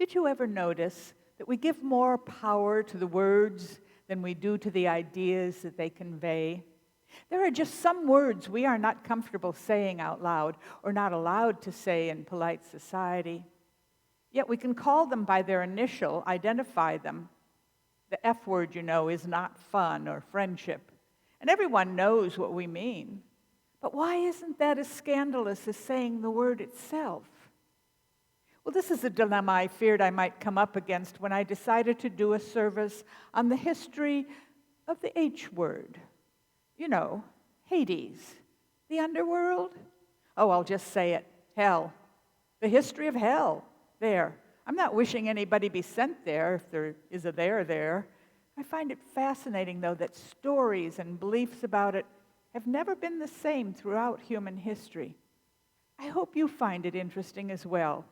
Did you ever notice that we give more power to the words than we do to the ideas that they convey? There are just some words we are not comfortable saying out loud or not allowed to say in polite society. Yet we can call them by their initial, identify them. The F word, is not fun or friendship. And everyone knows what we mean. But why isn't that as scandalous as saying the word itself? Well, this is a dilemma I feared I might come up against when I decided to do a service on the history of the H word. Hades, the underworld. Oh, I'll just say it, hell. The history of hell, there. I'm not wishing anybody be sent there if there is a there. I find it fascinating, though, that stories and beliefs about it have never been the same throughout human history. I hope you find it interesting as well,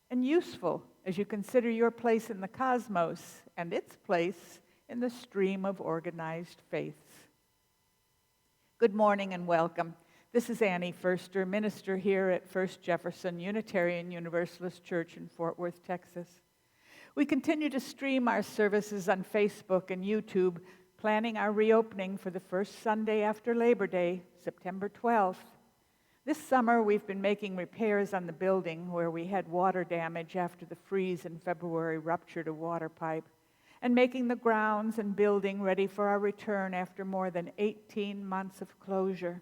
and useful as you consider your place in the cosmos and its place in the stream of organized faiths. Good morning and welcome. This is Annie Foerster, minister here at First Jefferson Unitarian Universalist Church in Fort Worth, Texas. We continue to stream our services on Facebook and YouTube, planning our reopening for the first Sunday after Labor Day, September 12th. This summer, we've been making repairs on the building where we had water damage after the freeze in February ruptured a water pipe, and making the grounds and building ready for our return after more than 18 months of closure.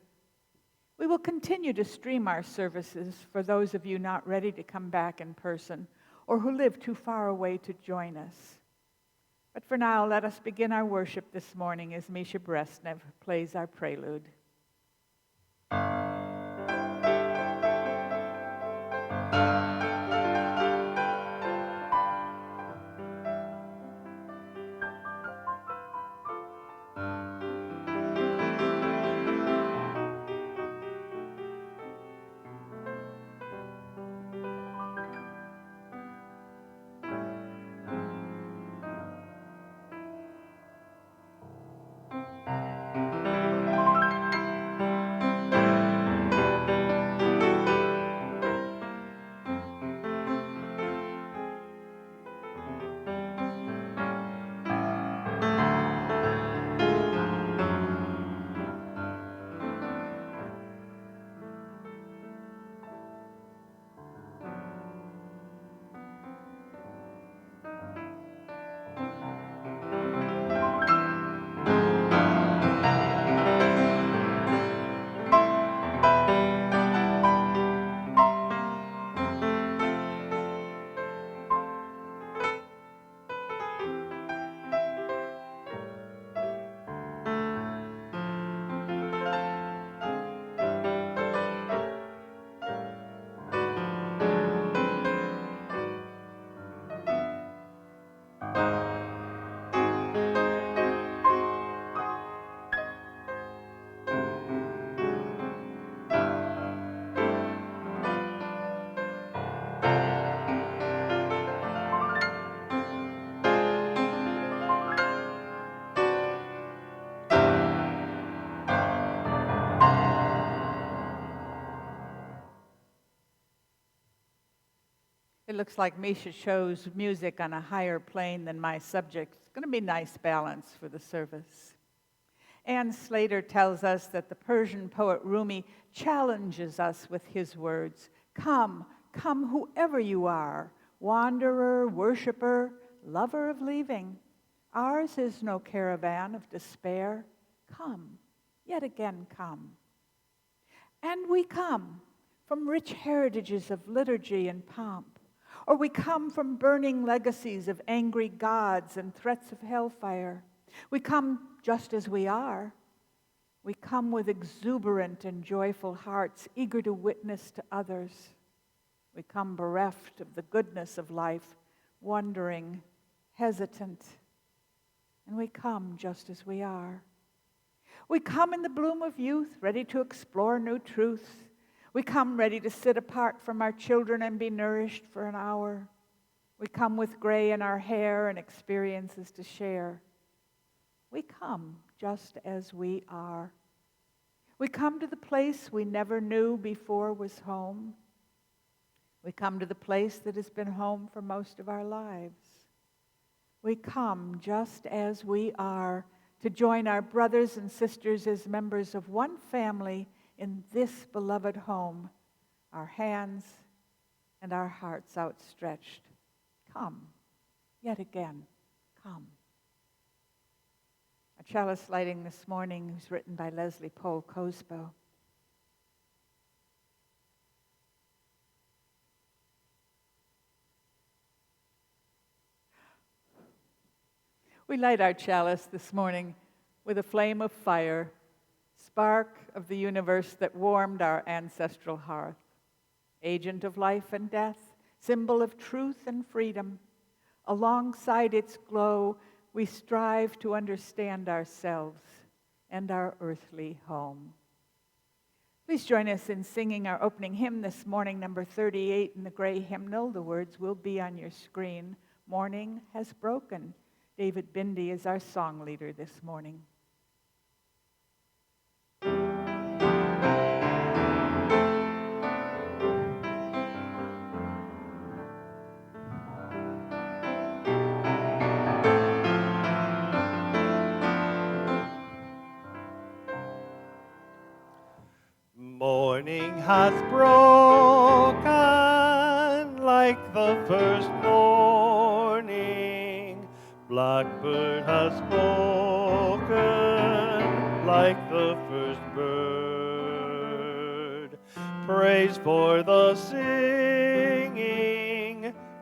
We will continue to stream our services for those of you not ready to come back in person or who live too far away to join us. But for now, let us begin our worship this morning as Misha Bresnev plays our Prelude. It looks like Misha chose music on a higher plane than my subject. It's going to be a nice balance for the service. Anne Slater tells us that the Persian poet Rumi challenges us with his words, "Come, come whoever you are, wanderer, worshiper, lover of leaving. Ours is no caravan of despair. Come, yet again come." And we come from rich heritages of liturgy and pomp, or we come from burning legacies of angry gods and threats of hellfire. We come just as we are. We come with exuberant and joyful hearts, eager to witness to others. We come bereft of the goodness of life, wondering, hesitant. And we come just as we are. We come in the bloom of youth, ready to explore new truths. We come ready to sit apart from our children and be nourished for an hour. We come with gray in our hair and experiences to share. We come just as we are. We come to the place we never knew before was home. We come to the place that has been home for most of our lives. We come just as we are to join our brothers and sisters as members of one family in this beloved home, our hands and our hearts outstretched. Come, yet again, come. A chalice lighting this morning was written by Leslie Pohl Cosbo. We light our chalice this morning with a flame of fire, spark of the universe that warmed our ancestral hearth, agent of life and death, symbol of truth and freedom. Alongside its glow, we strive to understand ourselves and our earthly home. Please join us in singing our opening hymn this morning, number 38 in the gray hymnal. The words will be on your screen. Morning has broken. David Bindi is our song leader this morning. Morning has broken like the first morning. Blackbird has spoken like the first bird. Praise for the singing,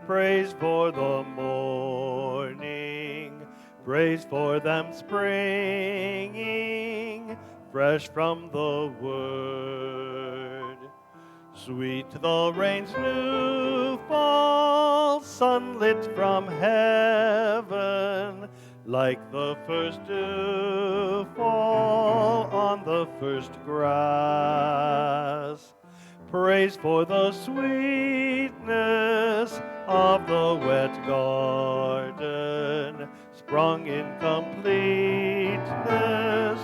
praise for the morning, praise for them springing fresh from the word. Sweet the rain's new fall, sunlit from heaven, like the first dew fall on the first grass. Praise for the sweetness of the wet garden, sprung in completeness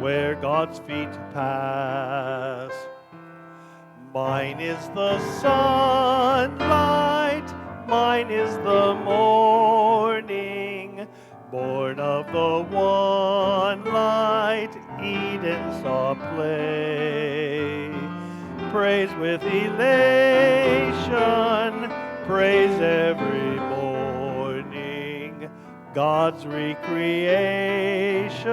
where God's feet pass. Mine is the sunlight, mine is the morning, born of the one light Eden saw play. Praise with elation, praise every morning, God's recreation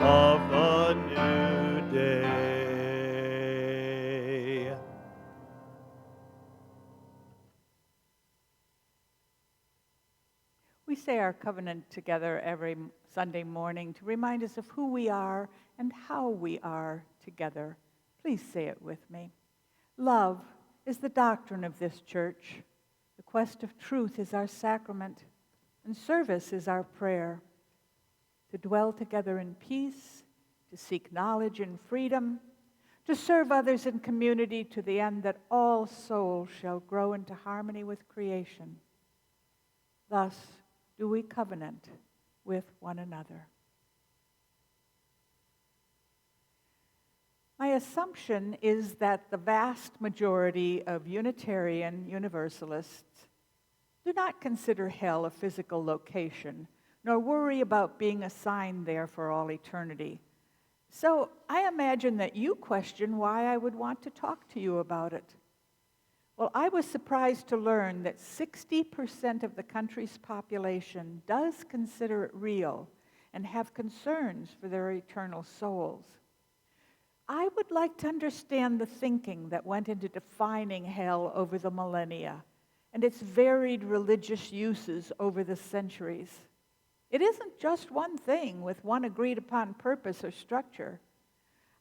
of the new day. We say our covenant together every Sunday morning to remind us of who we are and how we are together. Please say it with me. Love is the doctrine of this church. The quest of truth is our sacrament, and service is our prayer. To dwell together in peace, to seek knowledge and freedom, to serve others in community to the end that all souls shall grow into harmony with creation. Thus do we covenant with one another. My assumption is that the vast majority of Unitarian Universalists do not consider hell a physical location, nor worry about being assigned there for all eternity. So I imagine that you question why I would want to talk to you about it. Well, I was surprised to learn that 60% of the country's population does consider it real and have concerns for their eternal souls. I would like to understand the thinking that went into defining hell over the millennia and its varied religious uses over the centuries. It isn't just one thing with one agreed upon purpose or structure.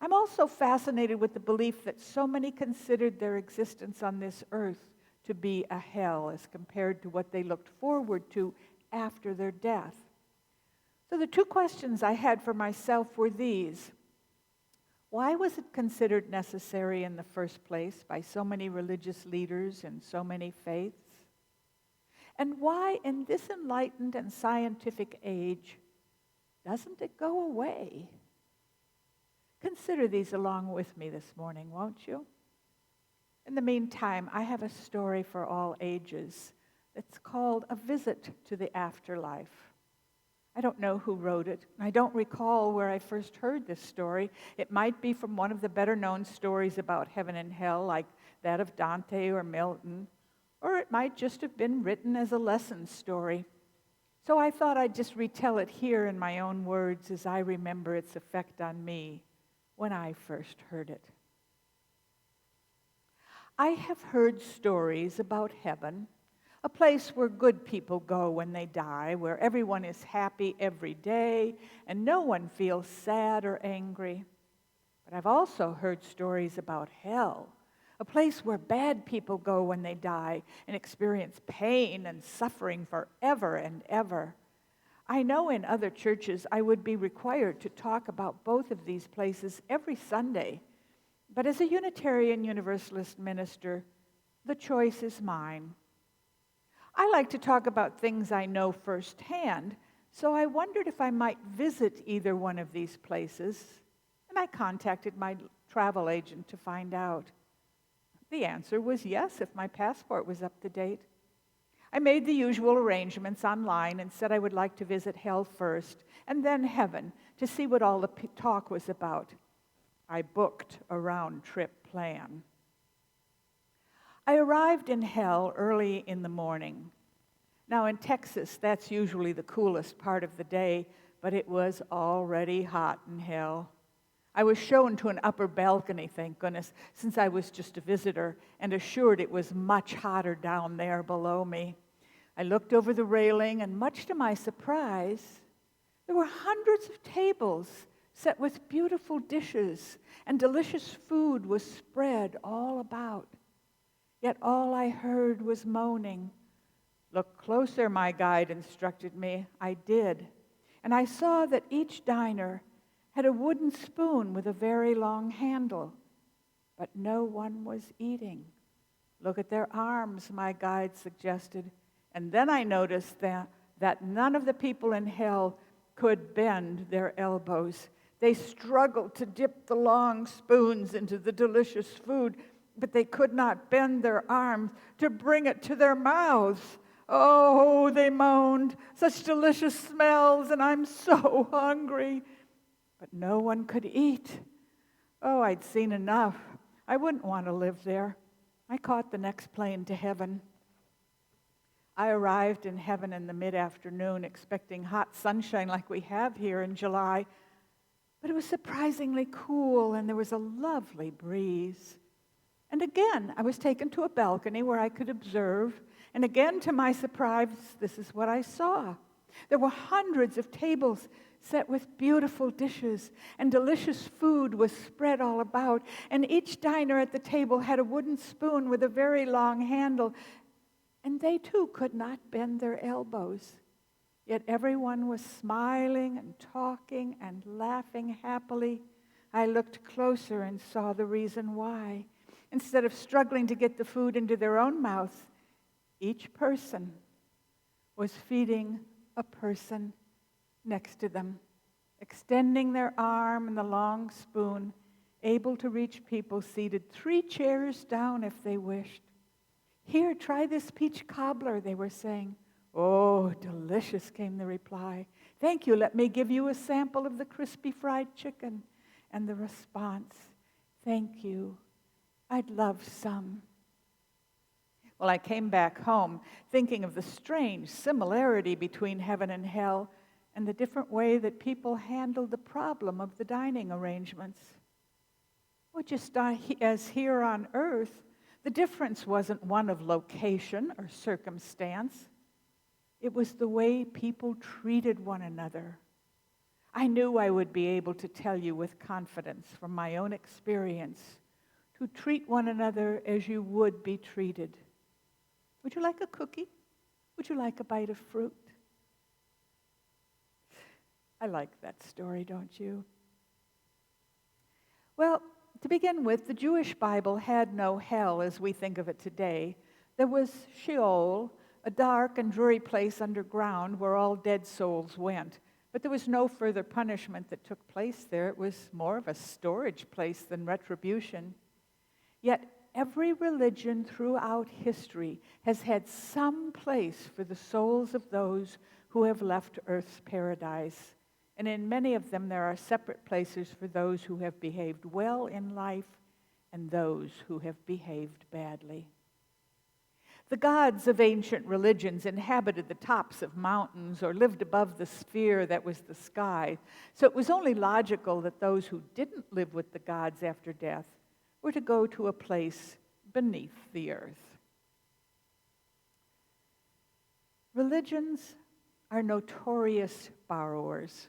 I'm also fascinated with the belief that so many considered their existence on this earth to be a hell as compared to what they looked forward to after their death. So the two questions I had for myself were these. Why was it considered necessary in the first place by so many religious leaders and so many faiths? And why, in this enlightened and scientific age, doesn't it go away? Consider these along with me this morning, won't you? In the meantime, I have a story for all ages. It's called A Visit to the Afterlife. I don't know who wrote it. I don't recall where I first heard this story. It might be from one of the better-known stories about heaven and hell, like that of Dante or Milton, or it might just have been written as a lesson story. So I thought I'd just retell it here in my own words as I remember its effect on me when I first heard it. I have heard stories about heaven, a place where good people go when they die, where everyone is happy every day and no one feels sad or angry. But I've also heard stories about hell, a place where bad people go when they die and experience pain and suffering forever and ever. I know in other churches I would be required to talk about both of these places every Sunday. But as a Unitarian Universalist minister, the choice is mine. I like to talk about things I know firsthand, so I wondered if I might visit either one of these places, and I contacted my travel agent to find out. The answer was yes, if my passport was up to date. I made the usual arrangements online and said I would like to visit hell first, and then heaven, to see what all the talk was about. I booked a round-trip plan. I arrived in hell early in the morning. Now in Texas, that's usually the coolest part of the day, but it was already hot in hell. I was shown to an upper balcony, thank goodness, since I was just a visitor, and assured it was much hotter down there below me. I looked over the railing, and much to my surprise, there were hundreds of tables set with beautiful dishes, and delicious food was spread all about. Yet all I heard was moaning. Look closer, my guide instructed me. I did, and I saw that each diner had a wooden spoon with a very long handle, but no one was eating. Look at their arms, my guide suggested, and then I noticed that none of the people in hell could bend their elbows. They struggled to dip the long spoons into the delicious food, but they could not bend their arms to bring it to their mouths. Oh, they moaned, such delicious smells, and I'm so hungry. But no one could eat. Oh, I'd seen enough. I wouldn't want to live there. I caught the next plane to heaven. I arrived in heaven in the mid-afternoon, expecting hot sunshine like we have here in July. But it was surprisingly cool, and there was a lovely breeze. And again, I was taken to a balcony where I could observe. And again, to my surprise, this is what I saw. There were hundreds of tables set with beautiful dishes, and delicious food was spread all about. And each diner at the table had a wooden spoon with a very long handle. And they too could not bend their elbows. Yet everyone was smiling and talking and laughing happily. I looked closer and saw the reason why. Instead of struggling to get the food into their own mouths, each person was feeding a person next to them, extending their arm and the long spoon, able to reach people seated 3 chairs down if they wished. Here, try this peach cobbler, they were saying. Oh, delicious, came the reply. Thank you, let me give you a sample of the crispy fried chicken. And the response, thank you, I'd love some. Well, I came back home thinking of the strange similarity between heaven and hell and the different way that people handled the problem of the dining arrangements. Well, just as here on earth, the difference wasn't one of location or circumstance. It was the way people treated one another. I knew I would be able to tell you with confidence from my own experience to treat one another as you would be treated. Would you like a cookie? Would you like a bite of fruit? I like that story, don't you? Well, to begin with, the Jewish Bible had no hell as we think of it today. There was Sheol, a dark and dreary place underground where all dead souls went. But there was no further punishment that took place there. It was more of a storage place than retribution. Yet every religion throughout history has had some place for the souls of those who have left Earth's paradise. And in many of them, there are separate places for those who have behaved well in life and those who have behaved badly. The gods of ancient religions inhabited the tops of mountains or lived above the sphere that was the sky. So it was only logical that those who didn't live with the gods after death were to go to a place beneath the earth. Religions are notorious borrowers,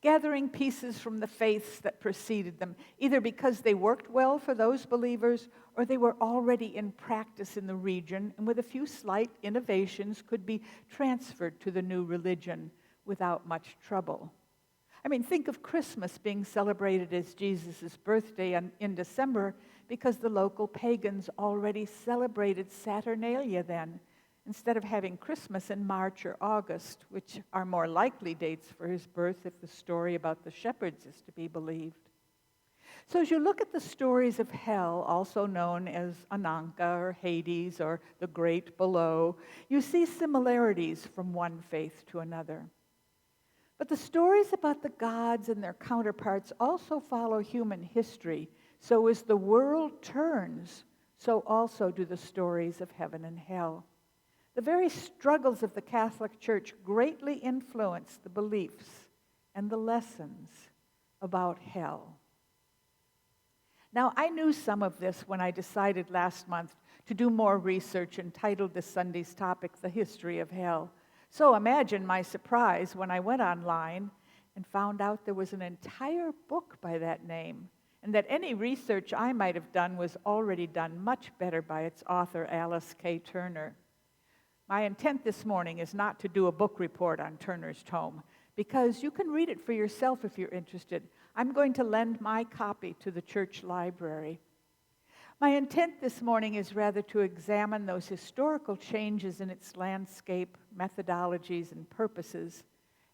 gathering pieces from the faiths that preceded them, either because they worked well for those believers or they were already in practice in the region and with a few slight innovations could be transferred to the new religion without much trouble. I mean, think of Christmas being celebrated as Jesus' birthday in December because the local pagans already celebrated Saturnalia then, instead of having Christmas in March or August, which are more likely dates for his birth if the story about the shepherds is to be believed. So as you look at the stories of hell, also known as Ananka or Hades or the Great Below, you see similarities from one faith to another. But the stories about the gods and their counterparts also follow human history. So as the world turns, so also do the stories of heaven and hell. The very struggles of the Catholic Church greatly influence the beliefs and the lessons about hell. Now, I knew some of this when I decided last month to do more research and titled this Sunday's topic, The History of Hell. So imagine my surprise when I went online and found out there was an entire book by that name, and that any research I might have done was already done much better by its author, Alice K. Turner. My intent this morning is not to do a book report on Turner's tome, because you can read it for yourself if you're interested. I'm going to lend my copy to the church library. My intent this morning is rather to examine those historical changes in its landscape, methodologies, and purposes,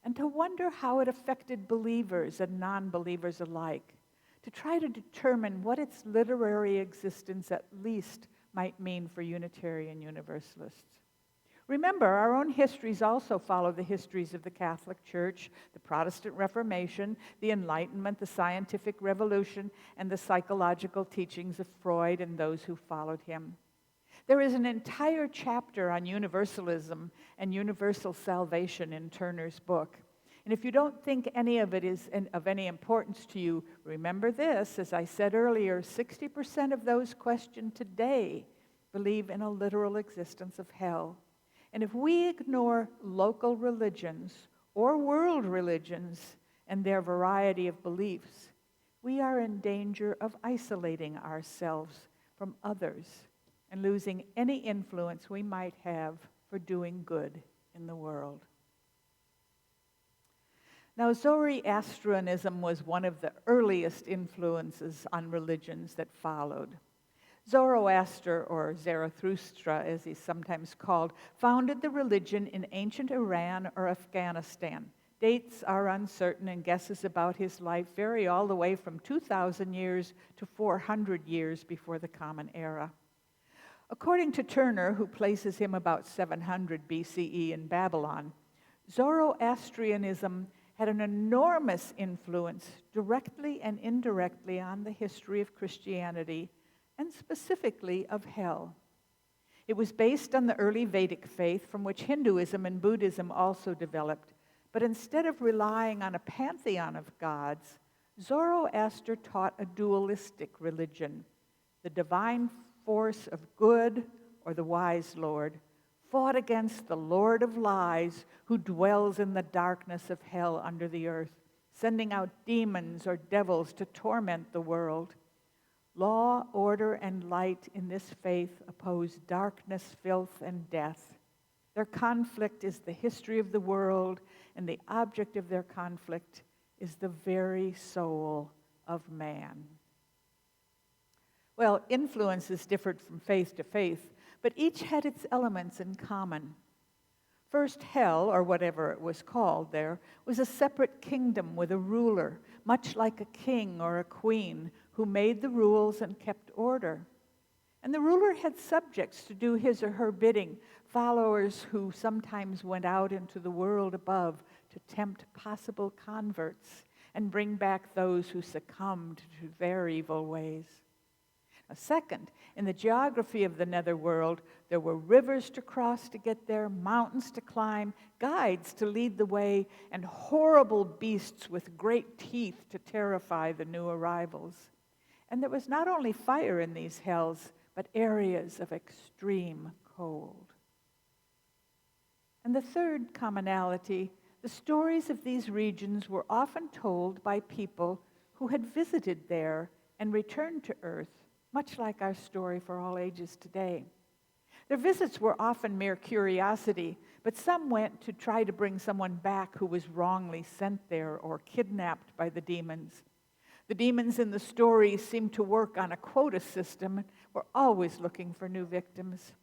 and to wonder how it affected believers and non-believers alike, to try to determine what its literary existence at least might mean for Unitarian Universalists. Remember, our own histories also follow the histories of the Catholic Church, the Protestant Reformation, the Enlightenment, the Scientific Revolution, and the psychological teachings of Freud and those who followed him. There is an entire chapter on universalism and universal salvation in Turner's book. And if you don't think any of it is of any importance to you, remember this, as I said earlier, 60% of those questioned today believe in a literal existence of hell. And if we ignore local religions or world religions and their variety of beliefs, we are in danger of isolating ourselves from others and losing any influence we might have for doing good in the world. Now, Zoroastrianism was one of the earliest influences on religions that followed. Zoroaster, or Zarathustra as he's sometimes called, founded the religion in ancient Iran or Afghanistan. Dates are uncertain and guesses about his life vary all the way from 2,000 years to 400 years before the Common Era. According to Turner, who places him about 700 BCE in Babylon, Zoroastrianism had an enormous influence directly and indirectly on the history of Christianity and specifically of hell. It was based on the early Vedic faith from which Hinduism and Buddhism also developed, but instead of relying on a pantheon of gods, Zoroaster taught a dualistic religion. The divine force of good, or the wise Lord, fought against the Lord of lies who dwells in the darkness of hell under the earth, sending out demons or devils to torment the world. Law, order, and light in this faith oppose darkness, filth, and death. Their conflict is the history of the world, and the object of their conflict is the very soul of man. Well, influences differed from faith to faith, but each had its elements in common. First, hell, or whatever it was called there, was a separate kingdom with a ruler, much like a king or a queen, who made the rules and kept order. And the ruler had subjects to do his or her bidding, followers who sometimes went out into the world above to tempt possible converts and bring back those who succumbed to their evil ways. Second, in the geography of the netherworld, there were rivers to cross to get there, mountains to climb, guides to lead the way, and horrible beasts with great teeth to terrify the new arrivals. And there was not only fire in these hells, but areas of extreme cold. And the third commonality, the stories of these regions were often told by people who had visited there and returned to earth, much like our story for all ages today. Their visits were often mere curiosity, but some went to try to bring someone back who was wrongly sent there or kidnapped by the demons. The demons in the stories seemed to work on a quota system and were always looking for new victims.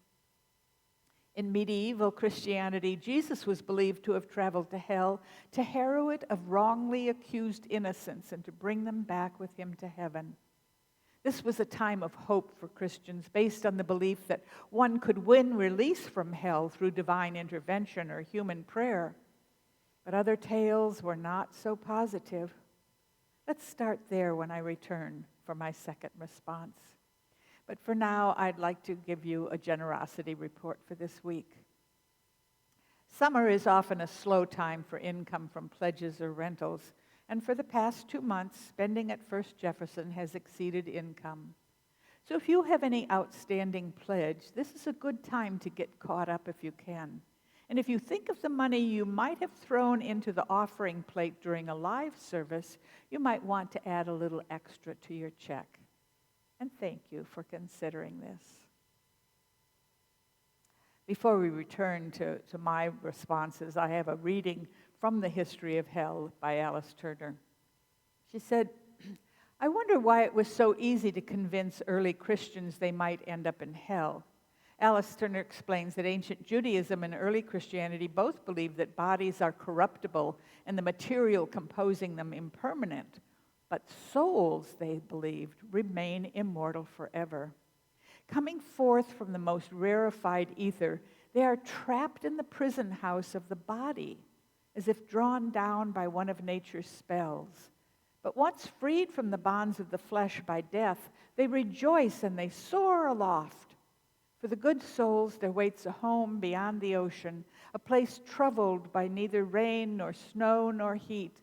In medieval Christianity, Jesus was believed to have traveled to hell to harrow it of wrongly accused innocents and to bring them back with him to heaven. This was a time of hope for Christians based on the belief that one could win release from hell through divine intervention or human prayer. But other tales were not so positive. Let's start there when I return for my second response. But for now, I'd like to give you a generosity report for this week. Summer is often a slow time for income from pledges or rentals, and for the past 2 months, spending at First Jefferson has exceeded income. So if you have any outstanding pledge, this is a good time to get caught up if you can. And if you think of the money you might have thrown into the offering plate during a live service, you might want to add a little extra to your check. And thank you for considering this. Before we return to my responses, I have a reading from The History of Hell by Alice Turner. She said, I wonder why it was so easy to convince early Christians they might end up in hell. Alice Turner explains that ancient Judaism and early Christianity both believed that bodies are corruptible and the material composing them impermanent, but souls, they believed, remain immortal forever. Coming forth from the most rarefied ether, they are trapped in the prison house of the body, as if drawn down by one of nature's spells. But once freed from the bonds of the flesh by death, they rejoice and they soar aloft. For the good souls there waits a home beyond the ocean, a place troubled by neither rain nor snow nor heat,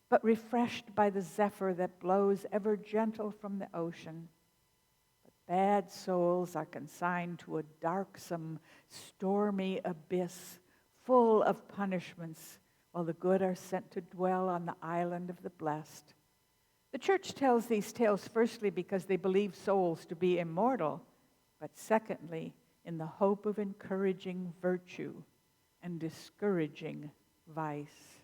but refreshed by the zephyr that blows ever gentle from the ocean. But bad souls are consigned to a darksome, stormy abyss, full of punishments, while the good are sent to dwell on the island of the blessed. The church tells these tales firstly because they believe souls to be immortal, but secondly, in the hope of encouraging virtue and discouraging vice.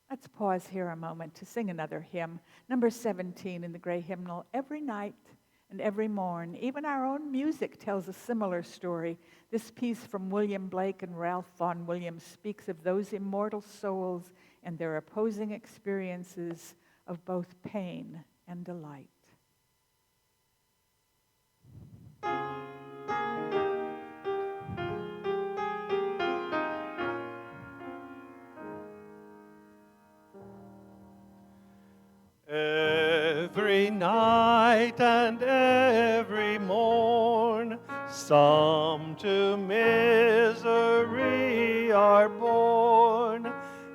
Let's pause here a moment to sing another hymn, number 17 in the gray hymnal, Every Night and Every Morn. Even our own music tells a similar story. This piece from William Blake and Ralph Vaughan Williams speaks of those immortal souls and their opposing experiences of both pain and delight. Every night and every morn, some to misery are born.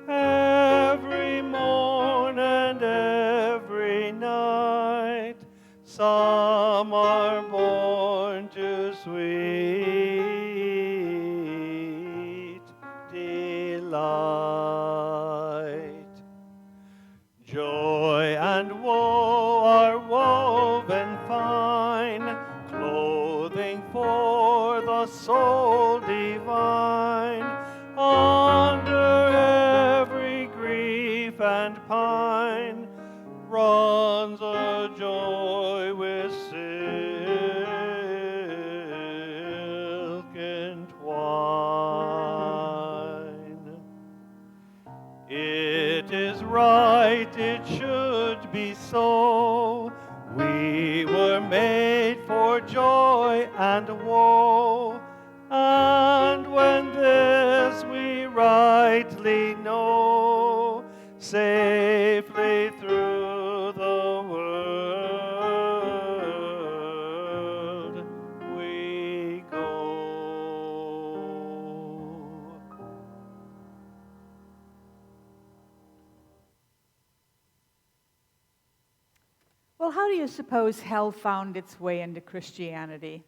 Every morn and every night, some are born to sweet delight. Joy and woe are woven fine, clothing for the soul divine. Under every grief and pine runs a joy with silken twine. It is right, it should be so. We were made for joy and woe. And when this we rightly know, safely through the world we go. Well, how do you suppose hell found its way into Christianity?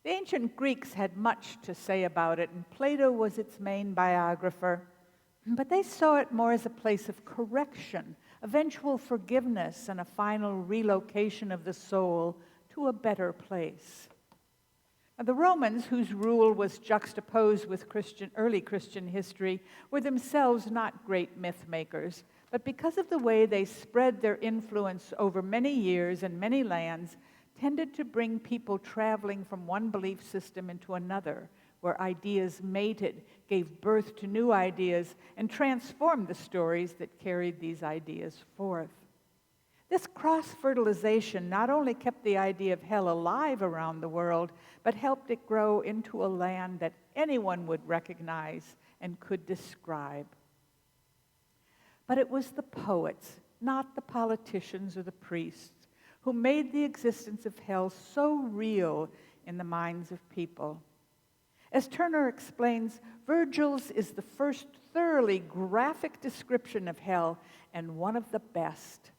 The ancient Greeks had much to say about it, and Plato was its main biographer. But they saw it more as a place of correction, eventual forgiveness, and a final relocation of the soul to a better place. Now, the Romans, whose rule was juxtaposed with early Christian history, were themselves not great myth makers, but because of the way they spread their influence over many years and many lands, tended to bring people traveling from one belief system into another, where ideas mated, gave birth to new ideas, and transformed the stories that carried these ideas forth. This cross-fertilization not only kept the idea of hell alive around the world, but helped it grow into a land that anyone would recognize and could describe. But it was the poets, not the politicians or the priests, who made the existence of hell so real in the minds of people. As Turner explains, Virgil's is the first thoroughly graphic description of hell and one of the best.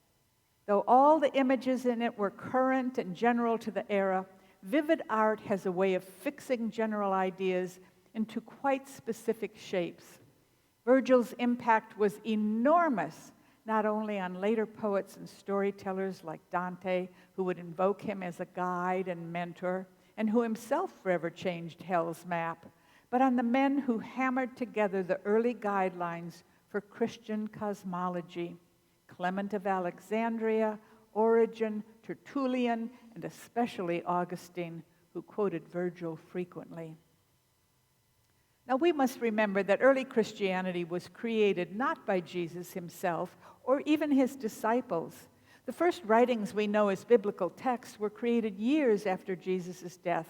Though all the images in it were current and general to the era, vivid art has a way of fixing general ideas into quite specific shapes. Virgil's impact was enormous, not only on later poets and storytellers like Dante, who would invoke him as a guide and mentor, and who himself forever changed hell's map, but on the men who hammered together the early guidelines for Christian cosmology: Clement of Alexandria, Origen, Tertullian, and especially Augustine, who quoted Virgil frequently. Now, we must remember that early Christianity was created not by Jesus himself or even his disciples. The first writings we know as biblical texts were created years after Jesus' death.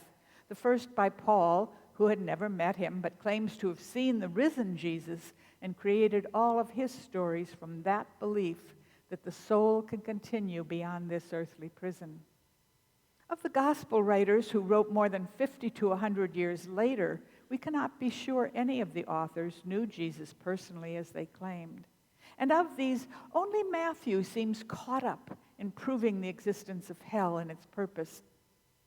The first by Paul, who had never met him but claims to have seen the risen Jesus, and created all of his stories from that belief that the soul can continue beyond this earthly prison. Of the gospel writers who wrote more than 50 to 100 years later, we cannot be sure any of the authors knew Jesus personally as they claimed. And of these, only Matthew seems caught up in proving the existence of hell and its purpose.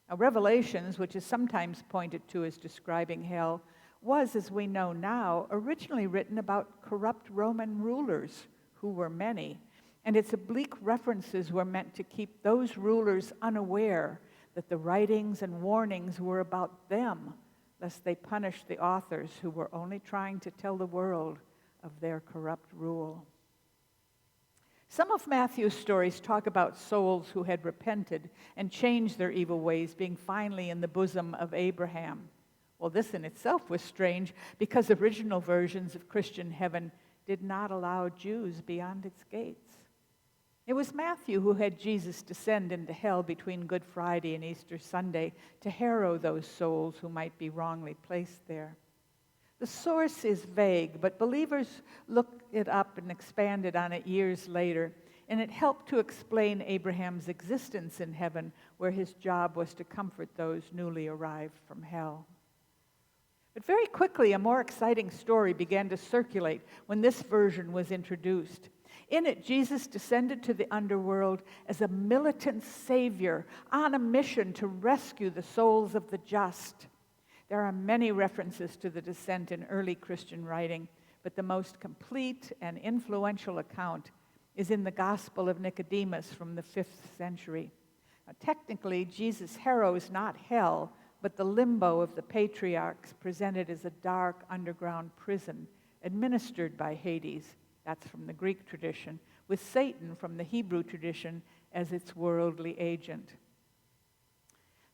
Now, Revelations, which is sometimes pointed to as describing hell, was, as we know now, originally written about corrupt Roman rulers, who were many, and its oblique references were meant to keep those rulers unaware that the writings and warnings were about them, lest they punish the authors who were only trying to tell the world of their corrupt rule. Some of Matthew's stories talk about souls who had repented and changed their evil ways being finally in the bosom of Abraham. Well, this in itself was strange because original versions of Christian heaven did not allow Jews beyond its gates. It was Matthew who had Jesus descend into hell between Good Friday and Easter Sunday to harrow those souls who might be wrongly placed there. The source is vague, but believers looked it up and expanded on it years later, and it helped to explain Abraham's existence in heaven, where his job was to comfort those newly arrived from hell. But very quickly, a more exciting story began to circulate when this version was introduced. In it, Jesus descended to the underworld as a militant savior on a mission to rescue the souls of the just. There are many references to the descent in early Christian writing, but the most complete and influential account is in the Gospel of Nicodemus from the 5th century. Now, technically, Jesus harrows not hell, but the limbo of the patriarchs, presented as a dark underground prison administered by Hades. That's from the Greek tradition, with Satan from the Hebrew tradition as its worldly agent.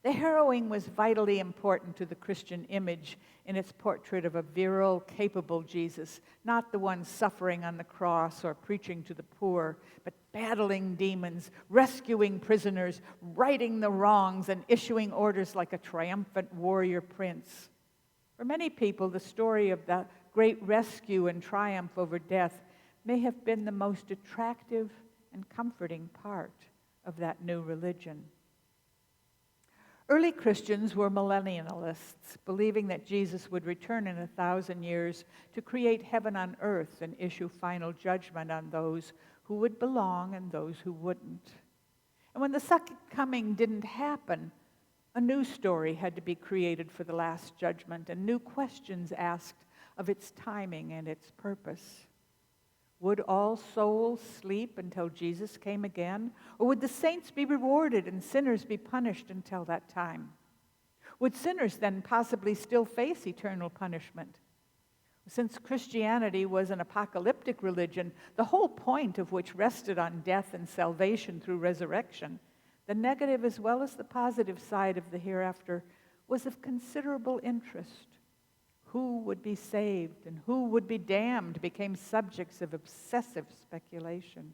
The harrowing was vitally important to the Christian image in its portrait of a virile, capable Jesus, not the one suffering on the cross or preaching to the poor, but battling demons, rescuing prisoners, righting the wrongs, and issuing orders like a triumphant warrior prince. For many people, the story of the great rescue and triumph over death may have been the most attractive and comforting part of that new religion. Early Christians were millennialists, believing that Jesus would return in 1,000 years to create heaven on earth and issue final judgment on those who would belong and those who wouldn't. And when the second coming didn't happen, a new story had to be created for the last judgment and new questions asked of its timing and its purpose. Would all souls sleep until Jesus came again? Or would the saints be rewarded and sinners be punished until that time? Would sinners then possibly still face eternal punishment? Since Christianity was an apocalyptic religion, the whole point of which rested on death and salvation through resurrection, the negative as well as the positive side of the hereafter was of considerable interest. Who would be saved and who would be damned became subjects of obsessive speculation.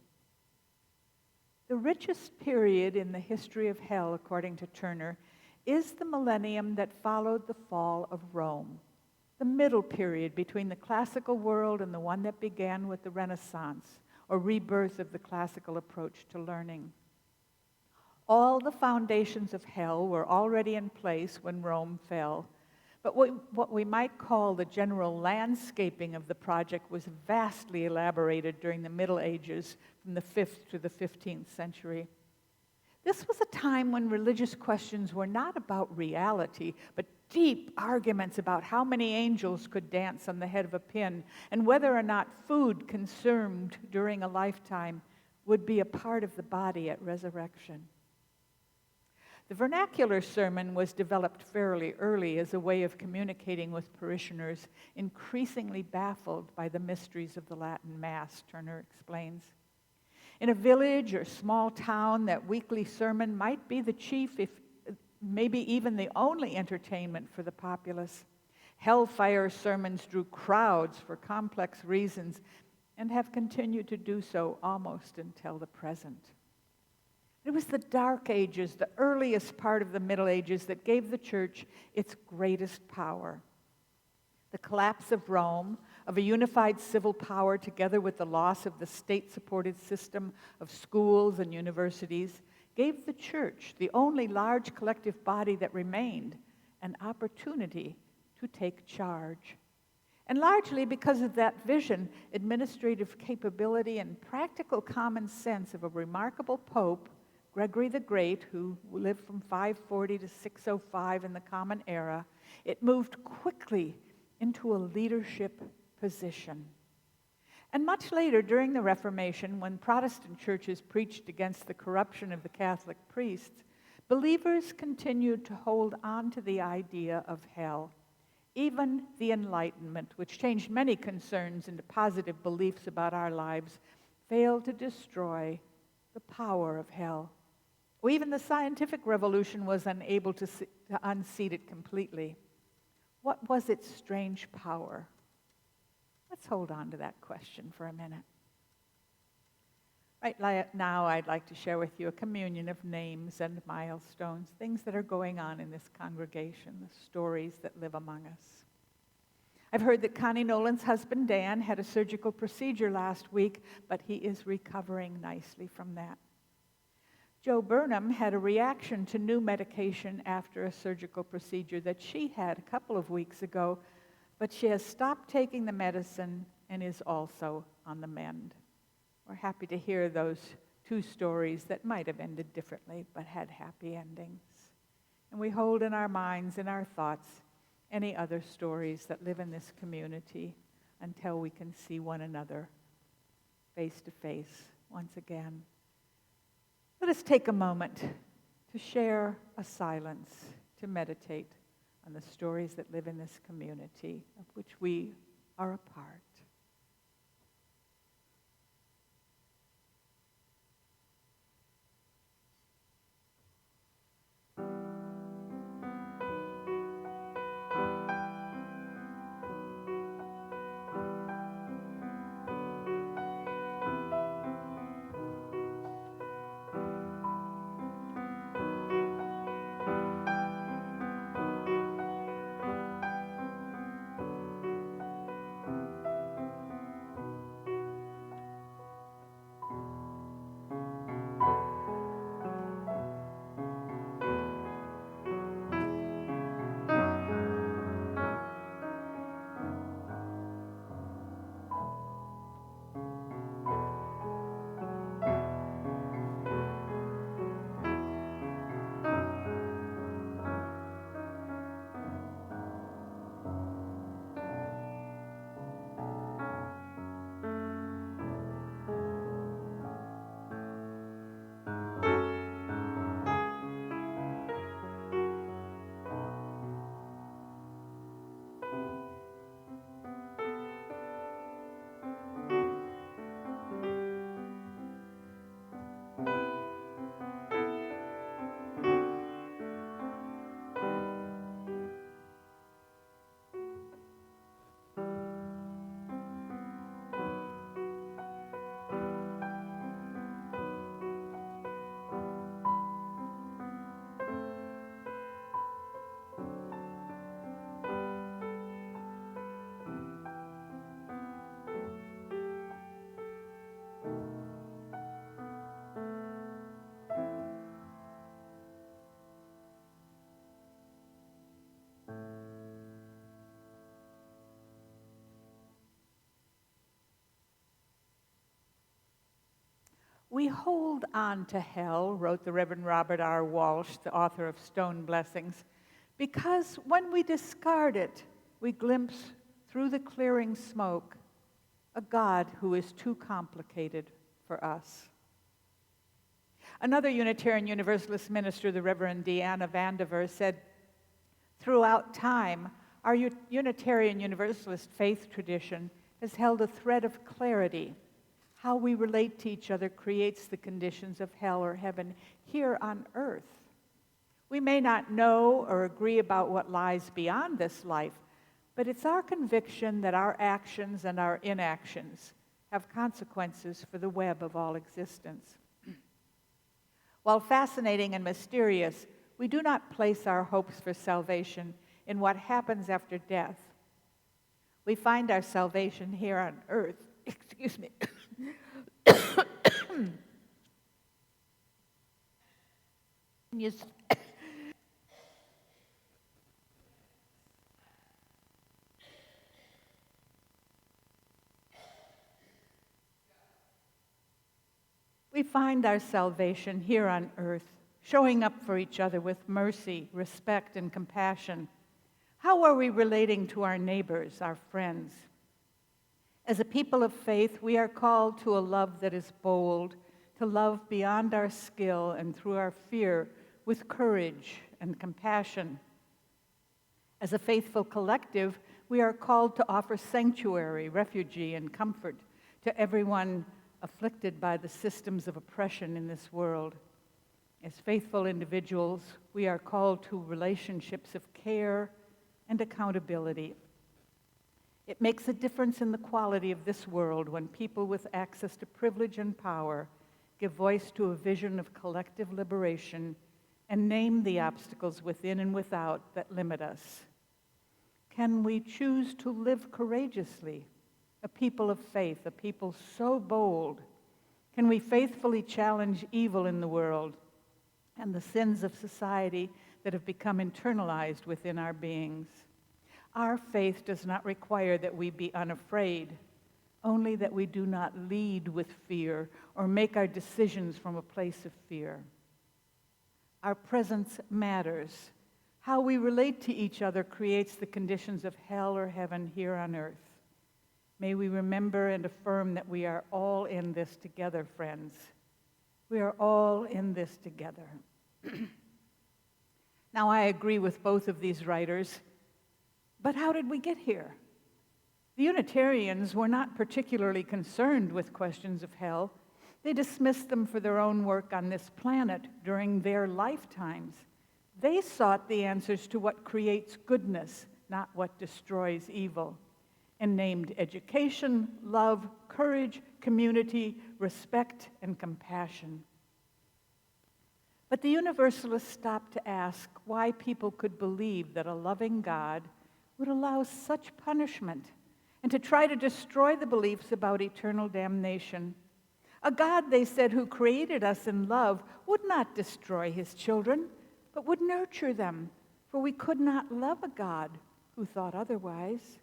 The richest period in the history of hell, according to Turner, is the millennium that followed the fall of Rome, the middle period between the classical world and the one that began with the Renaissance, or rebirth of the classical approach to learning. All the foundations of hell were already in place when Rome fell, but what we might call the general landscaping of the project was vastly elaborated during the Middle Ages from the 5th to the 15th century. This was a time when religious questions were not about reality, but deep arguments about how many angels could dance on the head of a pin and whether or not food consumed during a lifetime would be a part of the body at resurrection. The vernacular sermon was developed fairly early as a way of communicating with parishioners increasingly baffled by the mysteries of the Latin Mass, Turner explains. In a village or small town, that weekly sermon might be the chief, if maybe even the only entertainment for the populace. Hellfire sermons drew crowds for complex reasons and have continued to do so almost until the present. It was the Dark Ages, the earliest part of the Middle Ages, that gave the church its greatest power. The collapse of Rome, of a unified civil power, together with the loss of the state-supported system of schools and universities, gave the church, the only large collective body that remained, an opportunity to take charge. And largely because of that vision, administrative capability, and practical common sense of a remarkable pope, Gregory the Great, who lived from 540 to 605 in the Common Era, it moved quickly into a leadership position. And much later, during the Reformation, when Protestant churches preached against the corruption of the Catholic priests, believers continued to hold on to the idea of hell. Even the Enlightenment, which changed many concerns into positive beliefs about our lives, failed to destroy the power of hell. Even the scientific revolution was unable to unseat it completely. What was its strange power? Let's hold on to that question for a minute. Right now, I'd like to share with you a communion of names and milestones, things that are going on in this congregation, the stories that live among us. I've heard that Connie Nolan's husband, Dan, had a surgical procedure last week, but he is recovering nicely from that. Joe Burnham had a reaction to new medication after a surgical procedure that she had a couple of weeks ago, but she has stopped taking the medicine and is also on the mend. We're happy to hear those two stories that might have ended differently but had happy endings. And we hold in our minds, in our thoughts, any other stories that live in this community until we can see one another face to face once again. Let us take a moment to share a silence, to meditate on the stories that live in this community of which we are a part. We hold on to hell, wrote the Reverend Robert R. Walsh, the author of Stone Blessings, because when we discard it, we glimpse through the clearing smoke a God who is too complicated for us. Another Unitarian Universalist minister, the Reverend Deanna Vandiver, said, "Throughout time, our Unitarian Universalist faith tradition has held a thread of clarity. How we relate to each other creates the conditions of hell or heaven here on earth. We may not know or agree about what lies beyond this life, but it's our conviction that our actions and our inactions have consequences for the web of all existence. While fascinating and mysterious, we do not place our hopes for salvation in what happens after death. We find our salvation here on earth." Excuse me. We find our salvation here on earth, showing up for each other with mercy, respect, and compassion. How are we relating to our neighbors, our friends? As a people of faith, we are called to a love that is bold, to love beyond our skill and through our fear with courage and compassion. As a faithful collective, we are called to offer sanctuary, refuge, and comfort to everyone afflicted by the systems of oppression in this world. As faithful individuals, we are called to relationships of care and accountability. It makes a difference in the quality of this world when people with access to privilege and power give voice to a vision of collective liberation and name the obstacles within and without that limit us. Can we choose to live courageously, a people of faith, a people so bold? Can we faithfully challenge evil in the world and the sins of society that have become internalized within our beings? Our faith does not require that we be unafraid, only that we do not lead with fear or make our decisions from a place of fear. Our presence matters. How we relate to each other creates the conditions of hell or heaven here on earth. May we remember and affirm that we are all in this together, friends. We are all in this together. Now, I agree with both of these writers, but how did we get here? The Unitarians were not particularly concerned with questions of hell. They dismissed them for their own work on this planet during their lifetimes. They sought the answers to what creates goodness, not what destroys evil, and named education, love, courage, community, respect, and compassion. But the Universalists stopped to ask why people could believe that a loving God would allow such punishment and to try to destroy the beliefs about eternal damnation. A God, they said, who created us in love would not destroy his children, but would nurture them, for we could not love a God who thought otherwise.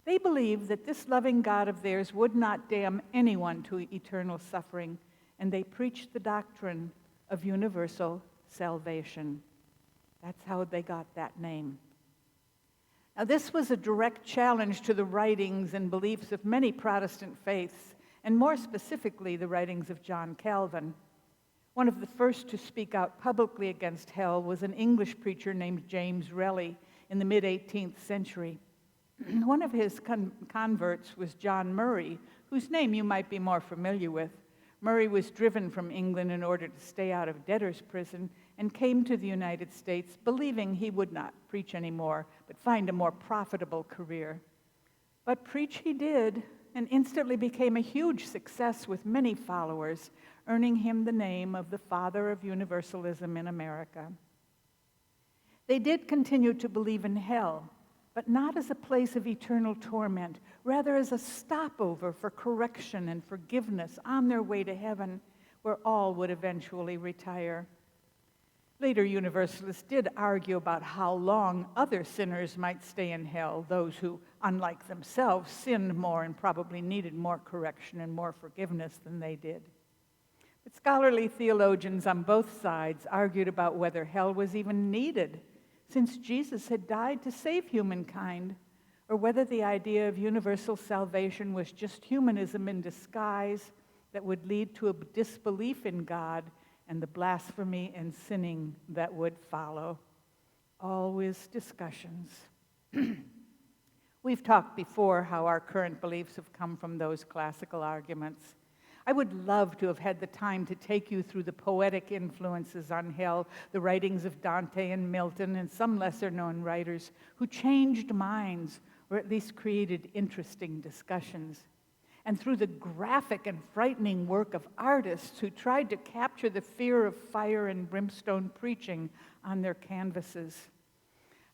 They believed that this loving God of theirs would not damn anyone to eternal suffering, and they preached the doctrine of universal salvation. That's how they got that name. Now, this was a direct challenge to the writings and beliefs of many Protestant faiths, and more specifically, the writings of John Calvin. One of the first to speak out publicly against hell was an English preacher named James Relly in the mid-18th century. One of his converts was John Murray, whose name you might be more familiar with. Murray was driven from England in order to stay out of debtor's prison and came to the United States believing he would not preach anymore, but find a more profitable career. But preach he did, and instantly became a huge success with many followers, earning him the name of the father of Universalism in America. They did continue to believe in hell, but not as a place of eternal torment, rather as a stopover for correction and forgiveness on their way to heaven, where all would eventually retire. Later Universalists did argue about how long other sinners might stay in hell, those who, unlike themselves, sinned more and probably needed more correction and more forgiveness than they did. But scholarly theologians on both sides argued about whether hell was even needed, since Jesus had died to save humankind, or whether the idea of universal salvation was just humanism in disguise that would lead to a disbelief in God and the blasphemy and sinning that would follow. Always discussions. We've talked before how our current beliefs have come from those classical arguments. I would love to have had the time to take you through the poetic influences on hell, the writings of Dante and Milton and some lesser-known writers who changed minds or at least created interesting discussions. And through the graphic and frightening work of artists who tried to capture the fear of fire and brimstone preaching on their canvases.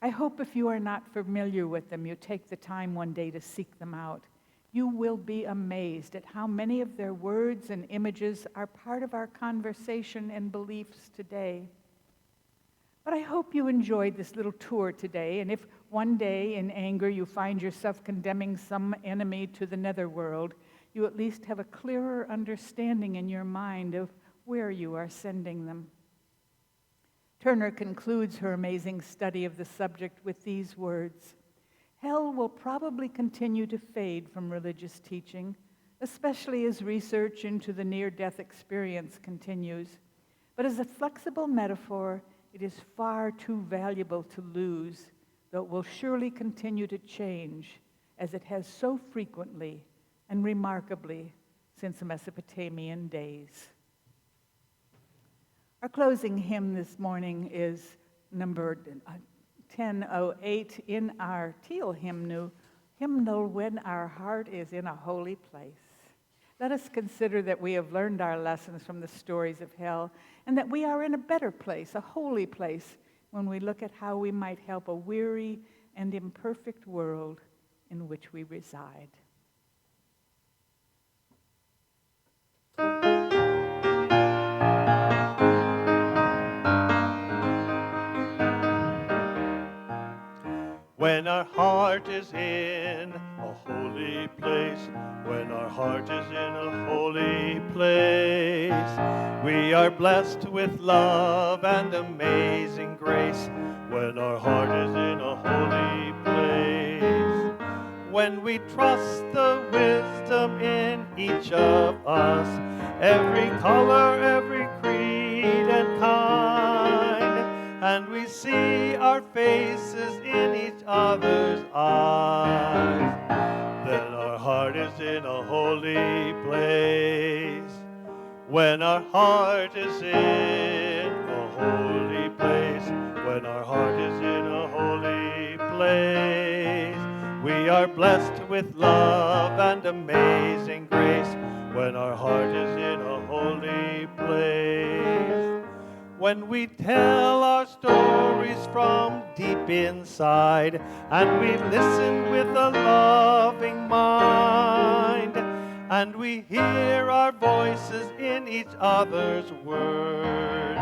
I hope if you are not familiar with them, you take the time one day to seek them out. You will be amazed at how many of their words and images are part of our conversation and beliefs today. But I hope you enjoyed this little tour today, and if one day in anger you find yourself condemning some enemy to the netherworld, you at least have a clearer understanding in your mind of where you are sending them. Turner concludes her amazing study of the subject with these words: hell will probably continue to fade from religious teaching, especially as research into the near-death experience continues. But as a flexible metaphor, it is far too valuable to lose, though it will surely continue to change, as it has so frequently and remarkably since Mesopotamian days. Our closing hymn this morning is number 1008 in our teal hymnal, When Our Heart is in a Holy Place. Let us consider that we have learned our lessons from the stories of hell, and that we are in a better place, a holy place, when we look at how we might help a weary and imperfect world in which we reside. When our heart is in a holy place, when our heart is in a holy place, we are blessed with love and amazing grace. When our heart is in a holy place, when we trust the wisdom in each of us, every color, every creed and kind, and we see our faces in each other's eyes, then our heart is in a holy place. When our heart is in a holy place, when our heart is in a holy place, we are blessed with love and amazing grace. When our heart is in a holy place, when we tell our stories from deep inside, and we listen with a loving mind, and we hear our voices in each other's words,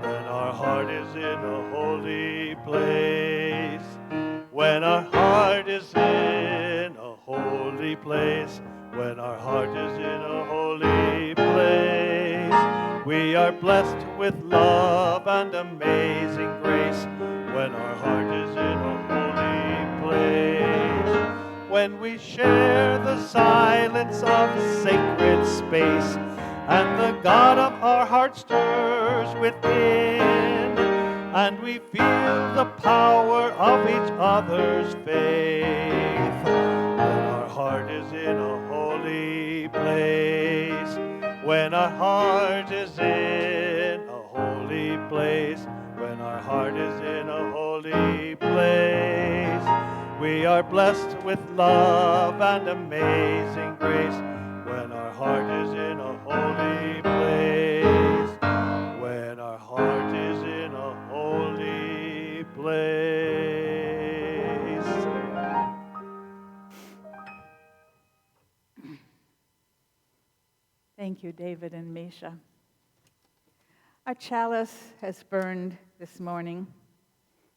then our heart is in a holy place. When our heart is in a holy place, when our heart is in a holy place, we are blessed with love and amazing grace. When our heart is in a holy place, when we share the silence of sacred space, and the God of our heart stirs within, and we feel the power of each other's faith, when our heart is in a holy place. When our heart is in a holy place, when our heart is in a holy place, we are blessed with love and amazing grace. When our heart is in a holy place, when our heart is in a holy place. Thank you, David and Misha. Our chalice has burned this morning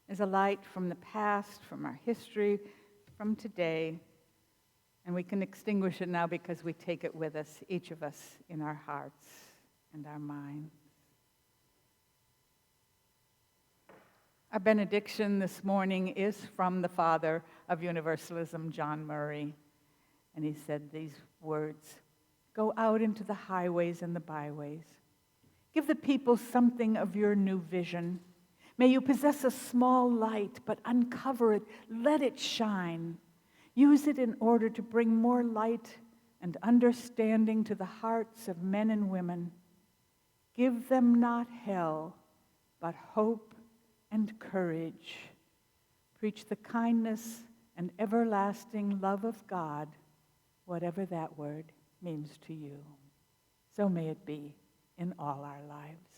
as a light from the past, from our history, from today, and we can extinguish it now because we take it with us, each of us, in our hearts. and our minds. Our benediction this morning is from the father of Universalism, John Murray. And he said these words, "Go out into the highways and the byways. Give the people something of your new vision. May you possess a small light, but uncover it. Let it shine. Use it in order to bring more light and understanding to the hearts of men and women. Give them not hell, but hope and courage. Preach the kindness and everlasting love of God, whatever that word means to you. So may it be in all our lives."